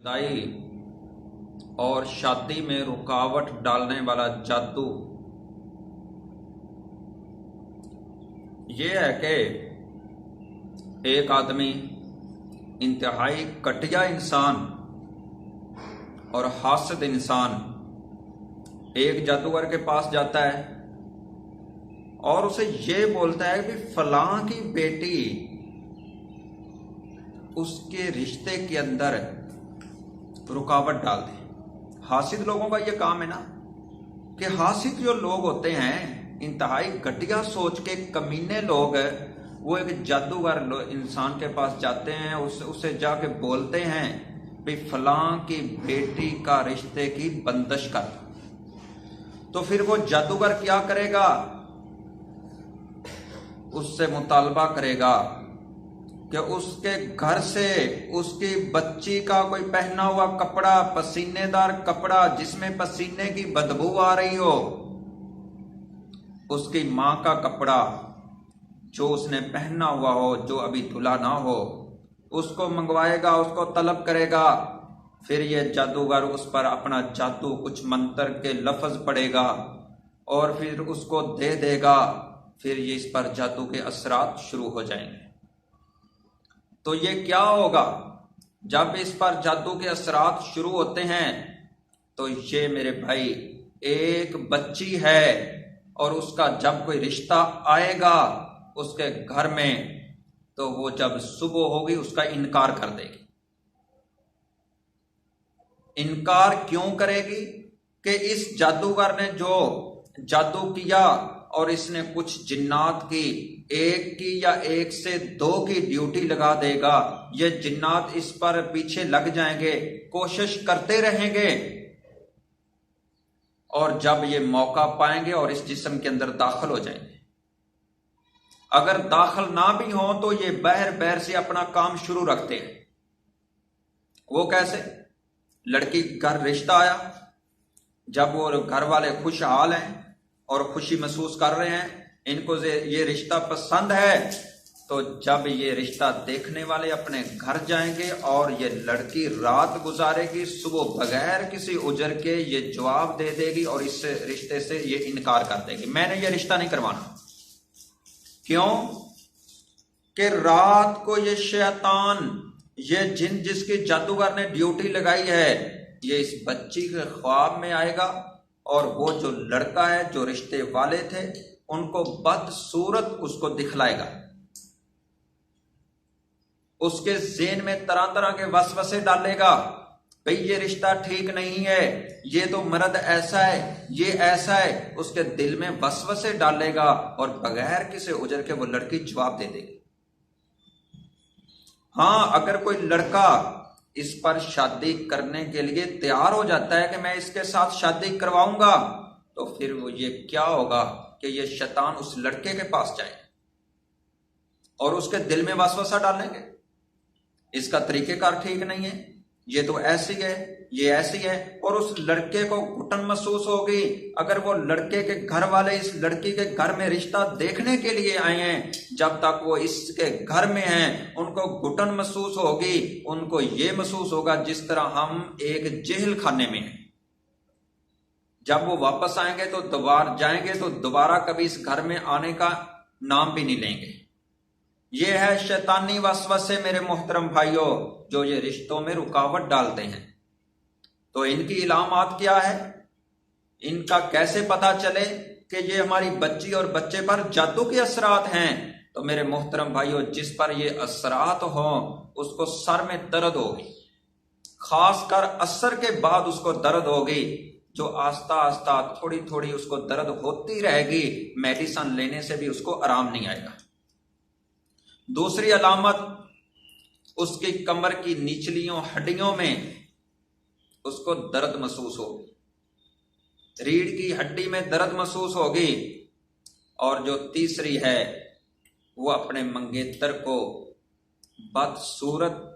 दाई और शादी में रुकावट डालने वाला जादू ये है कि एक आदमी इंतहाई घटिया इंसान और हासिद इंसान एक जादूगर के पास जाता है और उसे ये बोलता है कि फलां की बेटी उसके रिश्ते के अंदर रुकावट डाल दे। हासिद लोगों का ये काम है ना कि हासिद जो लोग होते हैं, इंतहाई घटिया सोच के कमीने लोग, वो एक जादूगर इंसान के पास जाते हैं, उसे जाके बोलते हैं भाई फलां की बेटी का रिश्ते की बंदिश कर। तो फिर वो जादूगर क्या करेगा? उससे मुतालबा करेगा कि उसके घर से उसकी बच्ची का कोई पहना हुआ कपड़ा, पसीनेदार कपड़ा जिसमें पसीने की बदबू आ रही हो, उसकी मां का कपड़ा जो उसने पहना हुआ हो, जो अभी धुला ना हो, उसको मंगवाएगा, उसको तलब करेगा। फिर ये जादूगर उस पर अपना जादू, कुछ मंत्र के लफ्ज पड़ेगा और फिर उसको दे देगा। फिर ये इस पर जादू के असरात शुरू हो जाएंगे। तो ये क्या होगा जब इस पर जादू के असरात शुरू होते हैं? तो ये मेरे भाई एक बच्ची है और उसका जब कोई रिश्ता आएगा उसके घर में, तो वो जब सुबह होगी उसका इनकार कर देगी। इनकार क्यों करेगी? कि इस जादूगर ने जो जादू किया और इसने कुछ जिन्नात की, एक की या एक से दो की ड्यूटी लगा देगा। ये जिन्नात इस पर पीछे लग जाएंगे, कोशिश करते रहेंगे और जब ये मौका पाएंगे और इस जिस्म के अंदर दाखिल हो जाएंगे। अगर दाखिल ना भी हो तो ये बहर बहर से अपना काम शुरू रखते हैं। वो कैसे? लड़की घर रिश्ता आया, जब वो घर वाले खुशहाल हैं और खुशी महसूस कर रहे हैं, इनको ये रिश्ता पसंद है, तो जब ये रिश्ता देखने वाले अपने घर जाएंगे और ये लड़की रात गुजारेगी, सुबह बगैर किसी उजर के ये जवाब दे देगी और इस रिश्ते से ये इनकार कर देगी, मैंने ये रिश्ता नहीं करवाना। क्यों? कि रात को ये शैतान, ये जिन जिसकी जादूगर ने ड्यूटी लगाई है, ये इस बच्ची के ख्वाब में आएगा और वो जो लड़का है, जो रिश्ते वाले थे, उनको बदसूरत उसको दिखलाएगा। उसके ज़हन में तरह तरह के वसवसे डालेगा, भाई ये रिश्ता ठीक नहीं है, ये तो मर्द ऐसा है, ये ऐसा है। उसके दिल में वसवसे डालेगा और बगैर किसी उजर के वो लड़की जवाब दे देगी। हाँ, अगर कोई लड़का इस पर शादी करने के लिए तैयार हो जाता है कि मैं इसके साथ शादी करवाऊंगा, तो फिर वो ये क्या होगा कि ये शैतान उस लड़के के पास जाए और उसके दिल में वसवसा डालेंगे, इसका तरीकेकार ठीक नहीं है, ये तो ऐसी है, ये ऐसी है, और उस लड़के को घुटन महसूस होगी। अगर वो लड़के के घर वाले इस लड़की के घर में रिश्ता देखने के लिए आए हैं, जब तक वो इसके घर में हैं, उनको घुटन महसूस होगी, उनको ये महसूस होगा जिस तरह हम एक जेल खाने में हैं। जब वो वापस आएंगे तो दोबारा कभी इस घर में आने का नाम भी नहीं लेंगे। ये है शैतानी वसवसे मेरे मोहतरम भाइयों, जो ये रिश्तों में रुकावट डालते हैं। तो इनकी इलामात क्या है? इनका कैसे पता चले कि ये हमारी बच्ची और बच्चे पर जादू के असरात हैं? तो मेरे मोहतरम भाइयों, जिस पर ये असरात हो उसको सर में दर्द होगी, खासकर असर के बाद उसको दर्द होगी, जो आस्ता आस्ता थोड़ी थोड़ी उसको दर्द होती रहेगी, मेडिसिन लेने से भी उसको आराम नहीं आएगा। दूसरी अलामत, उसकी कमर की निचलियों हड्डियों में उसको दर्द महसूस होगी, रीढ़ की हड्डी में दर्द महसूस होगी। और जो तीसरी है, वो अपने मंगेतर को बदसूरत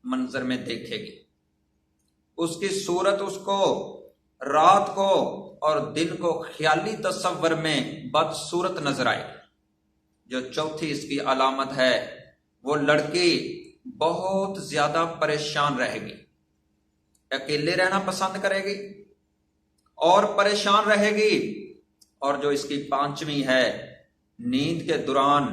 मंजर में देखेगी। उसकी सूरत उसको रात को और दिन को ख्याली तस्वर में बदसूरत नजर आएगी। जो चौथी इसकी अलामत है, वो लड़की बहुत ज्यादा परेशान रहेगी, اکیلے رہنا پسند کرے گی اور پریشان رہے گی۔ اور جو اس کی پانچویں ہے، نیند کے دوران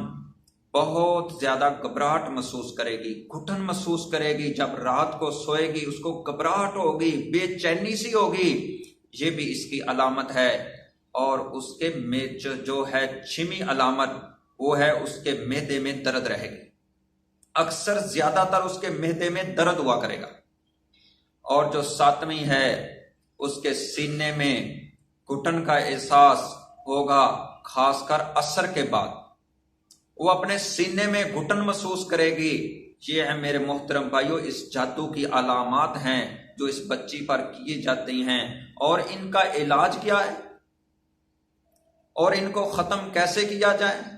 بہت زیادہ گھبراہٹ محسوس کرے گی، گھٹن محسوس کرے گی۔ جب رات کو سوئے گی اس کو گھبراہٹ ہوگی، بے چینی سی ہوگی، یہ بھی اس کی علامت ہے۔ اور اس کے جو ہے 6ویں علامت وہ ہے اس کے معدے میں درد رہے گی، اکثر زیادہ تر اس کے معدے میں درد ہوا کرے گا۔ اور جو 7ویں ہے، اس کے سینے میں گھٹن کا احساس ہوگا، خاص کر عصر کے بعد وہ اپنے سینے میں گھٹن محسوس کرے گی۔ یہ ہے میرے محترم بھائیوں اس جادو کی علامات ہیں جو اس بچی پر کی جاتی ہیں۔ اور ان کا علاج کیا ہے اور ان کو ختم کیسے کیا جائے؟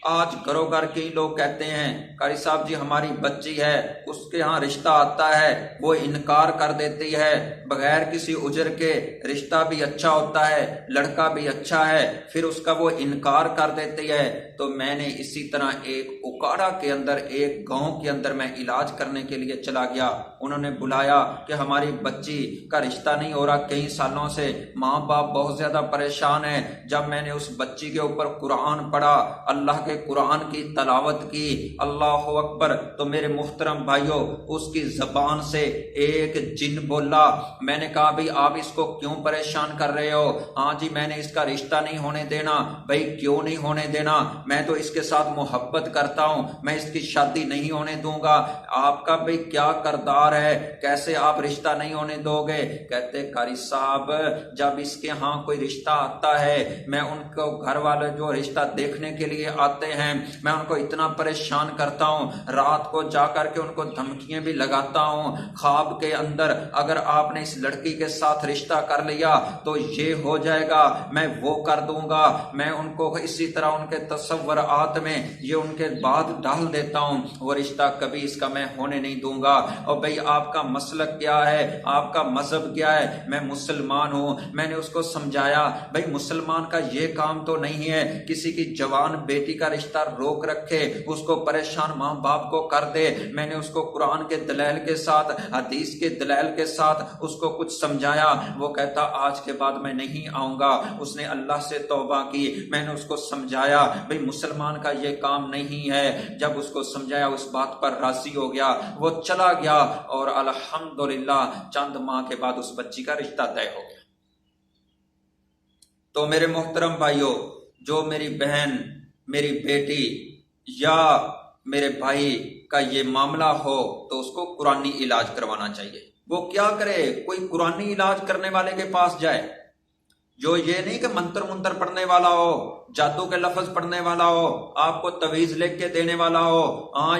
آج گھروں گھر کئی لوگ کہتے ہیں قاری صاحب جی ہماری بچی ہے، اس کے ہاں رشتہ آتا ہے وہ انکار کر دیتی ہے، بغیر کسی اجر کے رشتہ بھی اچھا ہوتا ہے، لڑکا بھی اچھا ہے، پھر اس کا وہ انکار کر دیتی ہے۔ تو میں نے اسی طرح ایک اکاڑا کے اندر، ایک گاؤں کے اندر میں علاج کرنے کے لیے چلا گیا۔ انہوں نے بلایا کہ ہماری بچی کا رشتہ نہیں ہو رہا کئی سالوں سے، ماں باپ بہت زیادہ پریشان ہیں۔ جب میں نے اس بچی کے اوپر قرآن پڑھا، اللہ کے قرآن کی تلاوت کی، اللہ اکبر، تو میرے محترم بھائیوں اس کی زبان سے ایک جن بولا۔ میں نے کہا بھئی آپ اس کو کیوں پریشان کر رہے ہو؟ ہاں جی میں نے اس کا رشتہ نہیں ہونے دینا۔ بھئی کیوں نہیں ہونے دینا؟ میں تو اس کے ساتھ محبت کرتا ہوں، میں اس کی شادی نہیں ہونے دوں گا۔ آپ کا بھئی کیا کردار ہے، کیسے آپ رشتہ نہیں ہونے دو گے؟ کہتے قاری صاحب جب اس کے ہاں کوئی رشتہ آتا ہے، میں ان کو گھر والے جو رشتہ دیکھنے کے لیے آتے ہیں میں ان کو اتنا پریشان کرتا ہوں، رات کو جا کر کے ان کو دھمکیاں بھی لگاتا ہوں، خواب کے اندر اگر آپ نے اس لڑکی کے ساتھ رشتہ کر لیا تو یہ ہو جائے گا، میں وہ کر دوں گا۔ میں ان کو اسی طرح ان کے تصورات میں یہ ان کے بعد ڈال دیتا ہوں، وہ رشتہ کبھی اس کا میں ہونے نہیں دوں گا۔ اور بھئی آپ کا مسلک کیا ہے، آپ کا مذہب کیا ہے؟ میں مسلمان ہوں۔ میں نے اس کو سمجھایا بھئی مسلمان کا یہ کام تو نہیں ہے کسی کی جوان بیٹی کا رشتہ روک رکھے، اس کو پریشان ماں باپ کو کر دے۔ میں نے اس کو قرآن کے دلائل کے ساتھ، حدیث کے دلائل کے ساتھ اس کو کچھ سمجھایا۔ وہ کہتا آج کے بعد میں نہیں آؤں گا۔ اس نے اللہ سے توبہ کی۔ میں نے اس کو سمجھایا بھئی مسلمان کا یہ کام نہیں ہے۔ جب اس کو سمجھایا اس بات پر راضی ہو گیا، وہ چلا گیا اور الحمدللہ چند ماہ کے بعد اس بچی کا رشتہ طے ہو گیا۔ تو میرے محترم بھائیوں، جو میری بہن، میری بیٹی یا میرے بھائی کا یہ معاملہ ہو تو اس کو قرآنی علاج کروانا چاہیے۔ وہ کیا کرے؟ کوئی قرآنی علاج کرنے والے کے پاس جائے، جو یہ نہیں کہ منتر پڑھنے والا ہو، جادو کے لفظ پڑھنے والا ہو، آپ کو تویز لکھ کے دینے والا ہو،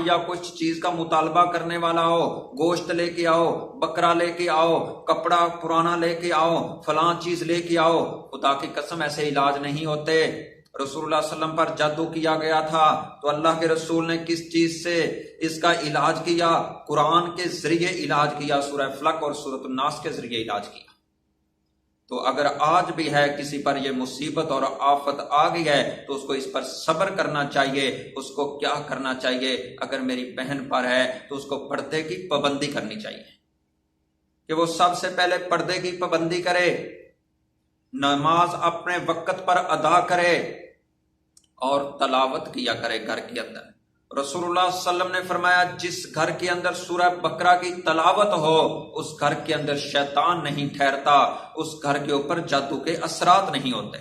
یا کچھ چیز کا مطالبہ کرنے والا ہو، گوشت لے کے آؤ، بکرا لے کے آؤ، کپڑا پرانا لے کے آؤ، فلاں چیز لے کے آؤ۔ خدا کی قسم ایسے علاج نہیں ہوتے۔ رسول اللہ صلی اللہ علیہ وسلم پر جادو کیا گیا تھا تو اللہ کے رسول نے کس چیز سے اس کا علاج کیا؟ قرآن کے ذریعے علاج کیا، سورہ فلق اور سورۃ الناس کے ذریعے علاج کیا۔ تو اگر آج بھی ہے کسی پر یہ مصیبت اور آفت آ گئی ہے تو اس کو اس پر صبر کرنا چاہیے۔ اس کو کیا کرنا چاہیے؟ اگر میری بہن پر ہے تو اس کو پردے کی پابندی کرنی چاہیے کہ وہ سب سے پہلے پردے کی پابندی کرے، نماز اپنے وقت پر ادا کرے اور تلاوت کیا کرے گھر کے اندر۔ رسول اللہ صلی اللہ علیہ وسلم نے فرمایا جس گھر کے اندر سورہ بقرہ کی تلاوت ہو اس گھر کے اندر شیطان نہیں ٹھہرتا، اس گھر کے اوپر جادو کے اثرات نہیں ہوتے۔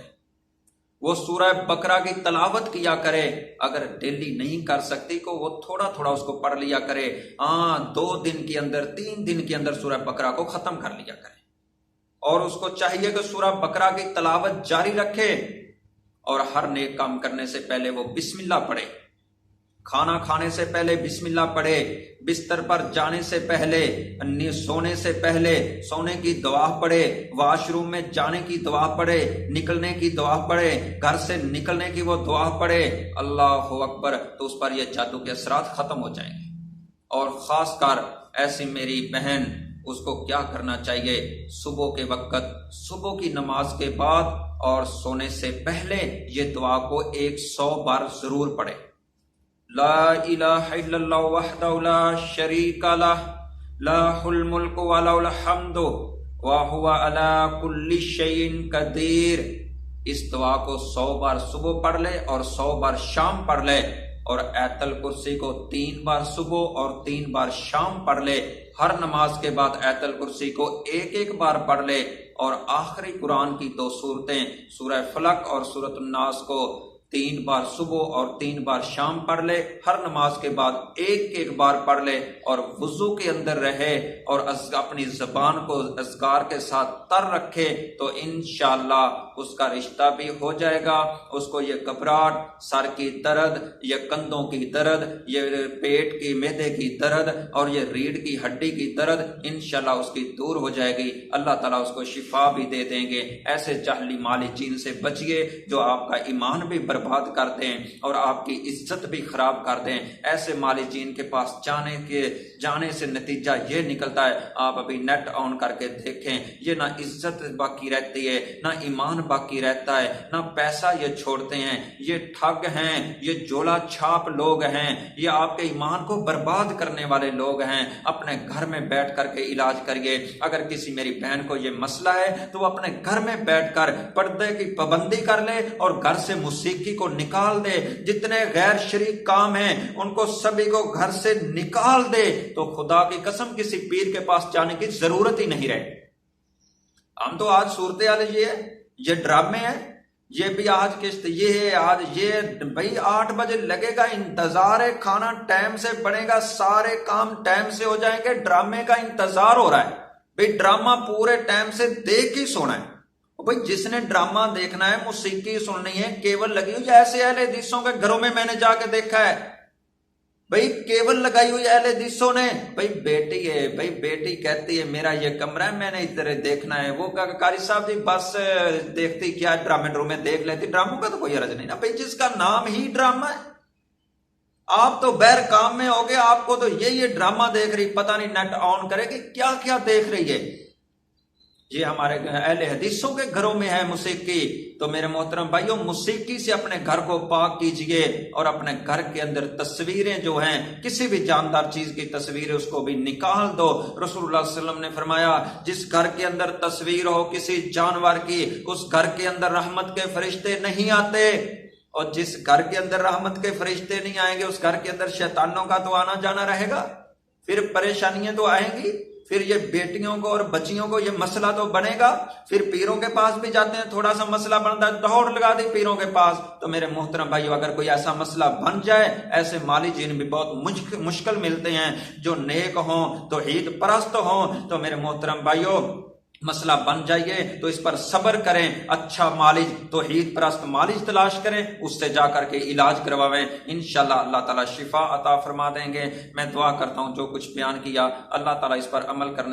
وہ سورہ بقرہ کی تلاوت کیا کرے، اگر ڈیلی نہیں کر سکتی تو وہ تھوڑا تھوڑا اس کو پڑھ لیا کرے، 2 دن کے اندر 3 دن کے اندر سورہ بقرہ کو ختم کر لیا کرے۔ اور اس کو چاہیے کہ سورہ بقرہ کی تلاوت جاری رکھے اور ہر نیک کام کرنے سے پہلے وہ بسم اللہ پڑھے، کھانا کھانے سے پہلے بسم اللہ پڑھے، بستر پر جانے سے پہلے، سونے سے پہلے سونے کی دعا پڑھے، واش روم میں جانے کی دعا پڑھے، نکلنے کی دعا پڑھے، گھر سے نکلنے کی وہ دعا پڑھے، اللہ اکبر، تو اس پر یہ جادو کے اثرات ختم ہو جائیں گے۔ اور خاص کر ایسی میری بہن، اس کو کیا کرنا چاہیے؟ صبح کے وقت، صبح کی نماز کے بعد اور سونے سے پہلے یہ دعا کو 100 بار ضرور پڑھے۔ لا الہ الا اللہ وحدہ لا شریک لہ लाहुल मुल्कु व लहुल हम्दु व हुवा अला कुल्लि शैइन कदीर। इस दुआ को 100 बार सुबह पढ़ ले और 100 बार शाम पढ़ ले, और आयतल कुर्सी को 3 बार सुबह और 3 बार शाम पढ़ ले। हर नमाज के बाद आयतल कुर्सी को एक बार पढ़ ले, और आखिरी कुरान की 2 सूरतें सूरह फलक और सूरत नास को 3 बार सुबह और 3 बार शाम पढ़ ले। हर नमाज के बाद एक बार पढ़ ले, और वुजू के अंदर रहे और अपनी जबान को अज़कार के साथ तर रखे, तो इंशाअल्लाह उसका रिश्ता भी हो जाएगा। उसको ये घबराहट, सर की दर्द, ये कंधों की दर्द, ये पेट की मैदे की दर्द और ये रीढ़ की हड्डी की दर्द इंशाअल्लाह उसकी दूर हो जाएगी। अल्लाह ताला उसको शिफा भी दे देंगे। ऐसे जाहली माली चीन से बचिए जो आपका ईमान भी बर्बाद कर दें और आपकी इज्जत भी खराब कर दें। ऐसे माली चीन के पास जाने से नतीजा ये निकलता है, आप अभी नेट ऑन करके देखें, ये ना इज्जत बाकी रहती है, ना ईमान बाकी रहता है, ना पैसा ये छोड़ते हैं। ये ठग हैं, ये जोला छाप लोग हैं, ये आपके ईमान को बर्बाद करने वाले लोग हैं। अपने घर में बैठ करके इलाज करिए। अगर किसी मेरी बहन को ये मसला है तो वो अपने घर में बैठकर पर्दे की पाबंदी कर ले और घर से मौसीकी को निकाल दे। जितने गैर शरीक काम हैं उनको सभी को घर से निकाल दे, तो खुदा की कसम किसी पीर के पास जाने की जरूरत ही नहीं रहे। हम तो आज सूरत हाल ये ड्रामे हैं, ये भी आज किस्त ये है, आज ये भाई 8 बजे लगेगा, इंतजार है, खाना टाइम से बनेगा, सारे काम टाइम से हो जाएंगे, ड्रामे का इंतजार हो रहा है। भाई ड्रामा पूरे टाइम से देख ही सोना है। भाई जिसने ड्रामा देखना है, मौसीकी सुननी है, केवल लगी हुई ऐसे अहले हदीसों के घरों में मैंने जाके देखा है, भाई केवल लगाई हुई अहले हदीसों ने। भाई बेटी है, भाई बेटी कहती है मेरा ये कमरा है, मैंने इधर देखना है। वो कारी साहब जी बस देखती क्या ड्रामे देख लेती, ड्रामों का तो कोई अर्ज नहीं ना भाई, जिसका नाम ही ड्रामा है। आप तो बैर काम में हो गए, आपको तो ये ड्रामा देख रही, पता नहीं नेट ऑन करे कि क्या क्या देख रही है। ये हमारे अहले हदीसों के घरों में है मौसीकी। तो मेरे मोहतरम भाइयों, मौसीकी से अपने घर को पाक कीजिए और अपने घर के अंदर तस्वीरें जो हैं, किसी भी जानदार चीज की तस्वीर उसको भी निकाल दो। रसूलुल्लाह सल्लल्लाहु अलैहि वसल्लम ने फरमाया, जिस घर के अंदर तस्वीर हो किसी जानवर की, उस घर के अंदर रहमत के फरिश्ते नहीं आते। और जिस घर के अंदर रहमत के फरिश्ते नहीं आएंगे, उस घर के अंदर शैतानों का तो आना जाना रहेगा, फिर परेशानियां तो आएंगी, फिर ये बेटियों को और बच्चियों को ये मसला तो बनेगा। फिर पीरों के पास भी जाते हैं, थोड़ा सा मसला बनता है, दौड़ लगा दी पीरों के पास। तो मेरे मोहतरम भाइयों, अगर कोई ऐसा मसला बन जाए, ऐसे माली जिन भी बहुत मुश्किल मिलते हैं, जो नेक हों, तौहीद परस्त हों, तो मेरे मोहतरम भाइयों मसला बन जाइए तो इस पर सब्र करें। अच्छा मालिज, तौहीद परस्त मालिज तलाश करें, उससे जाकर के इलाज करवाएं। इंशाअल्लाह अल्लाह ताला शिफा अता फरमा देंगे। मैं दुआ करता हूं जो कुछ बयान किया अल्लाह ताला इस पर अमल करने